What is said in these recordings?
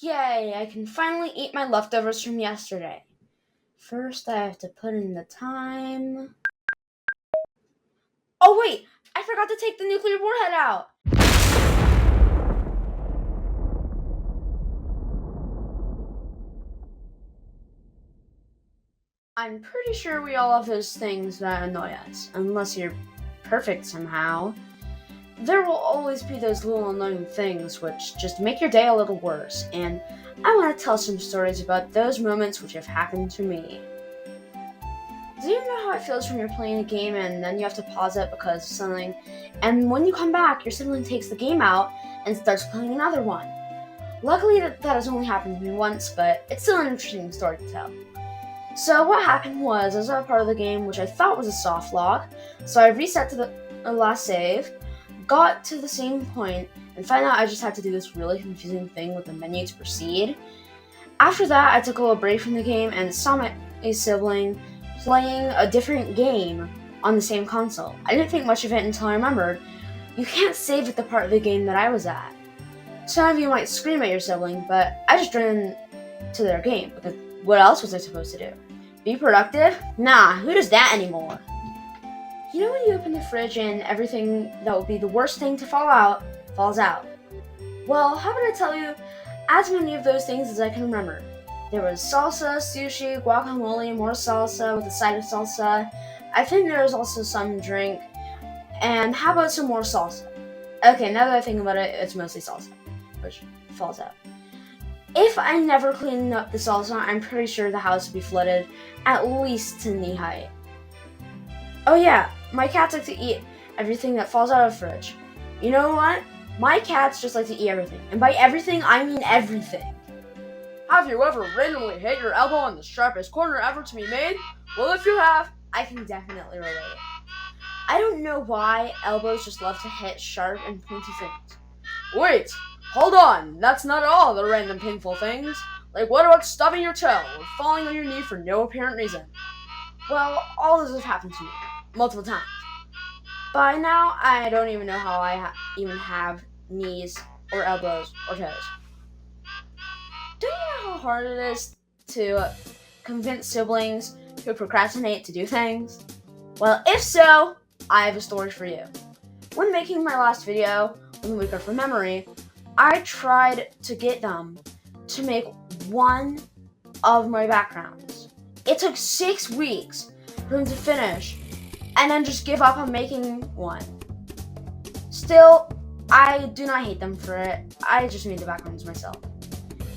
Yay, I can finally eat my leftovers from yesterday. First, I have to put in the time. Oh, wait! I forgot to take the nuclear warhead out! I'm pretty sure we all have those things that annoy us, unless you're perfect somehow. There will always be those little annoying things which just make your day a little worse, and I want to tell some stories about those moments which have happened to me. Do you know how it feels when you're playing a game and then you have to pause it because of something, and when you come back, your sibling takes the game out and starts playing another one? Luckily, that has only happened to me once, but it's still an interesting story to tell. So what happened was, I was at a part of the game which I thought was a soft lock, so I reset to the last save, got to the same point, and found out I just had to do this really confusing thing with the menu to proceed. After that, I took a little break from the game and saw my sibling playing a different game on the same console. I didn't think much of it until I remembered you can't save at the part of the game that I was at. Some of you might scream at your sibling, but I just ran to their game because what else was I supposed to do? Be productive? Nah, who does that anymore? You know when you open the fridge and everything that would be the worst thing to fall out, falls out? Well, how about I tell you as many of those things as I can remember. There was salsa, sushi, guacamole, more salsa with a side of salsa. I think there was also some drink. And how about some more salsa? Okay, now that I think about it, it's mostly salsa, which falls out. If I never cleaned up the salsa, I'm pretty sure the house would be flooded at least to knee height. Oh yeah, my cats like to eat everything that falls out of the fridge. You know what? My cats just like to eat everything. And by everything, I mean everything. Have you ever randomly hit your elbow on the sharpest corner ever to be made? Well, if you have, I can definitely relate. I don't know why elbows just love to hit sharp and pointy things. Wait, hold on, that's not all the random painful things. Like what about stubbing your toe or falling on your knee for no apparent reason? Well, all this has happened to me, multiple times. By now, I don't even know how I even have knees or elbows or toes. Do you know how hard it is to convince siblings who procrastinate to do things? Well, if so, I have a story for you. When making my last video, on the week of memory, I tried to get them to make one of my backgrounds. It took 6 weeks for them to finish and then just give up on making one. Still, I do not hate them for it. I just made the backgrounds myself.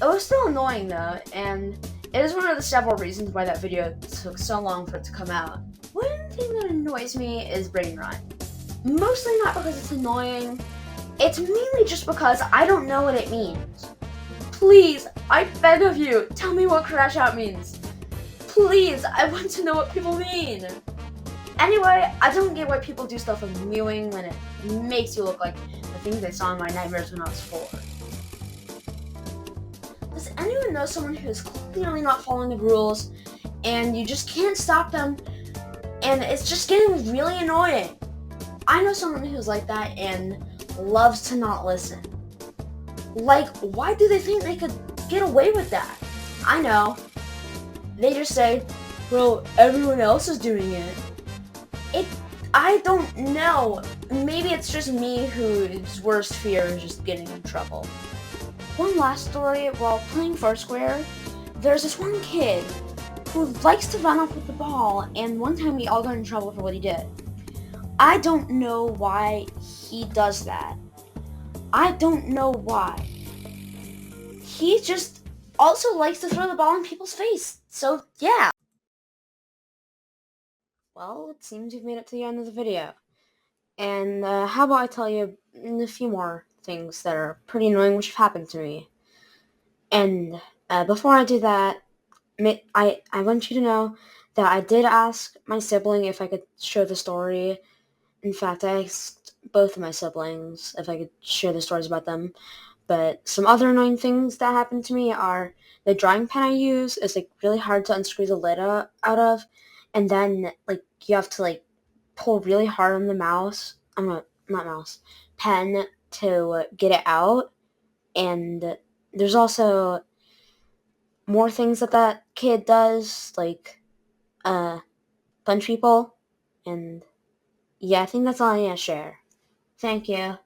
It was still annoying though, and it is one of the several reasons why that video took so long for it to come out. One thing that annoys me is brain rot. Mostly not because it's annoying, it's mainly just because I don't know what it means. Please, I beg of you, tell me what crash out means. Please, I want to know what people mean. Anyway, I don't get why people do stuff like mewing when it makes you look like the things I saw in my nightmares when I was 4. Does anyone know someone who is clearly not following the rules and you just can't stop them and it's just getting really annoying? I know someone who's like that and loves to not listen. Like, why do they think they could get away with that? I know. They just say, well, everyone else is doing it. I don't know. Maybe it's just me whose worst fear is just getting in trouble. One last story, while playing Foursquare, there's this one kid who likes to run off with the ball, and one time we all got in trouble for what he did. I don't know why he does that. I don't know why. He just also likes to throw the ball in people's face, so yeah. Well, it seems you've made it to the end of the video. And how about I tell you a few more things that are pretty annoying which have happened to me. And before I do that, I want you to know that I did ask my sibling if I could share the story. In fact, I asked both of my siblings if I could share the stories about them. But some other annoying things that happened to me are the drawing pen I use is like really hard to unscrew the lid out of, and then like you have to like pull really hard on the not mouse, pen to get it out, and There's also more things that kid does, like punch people, and yeah, I think that's all I need to share. Thank you.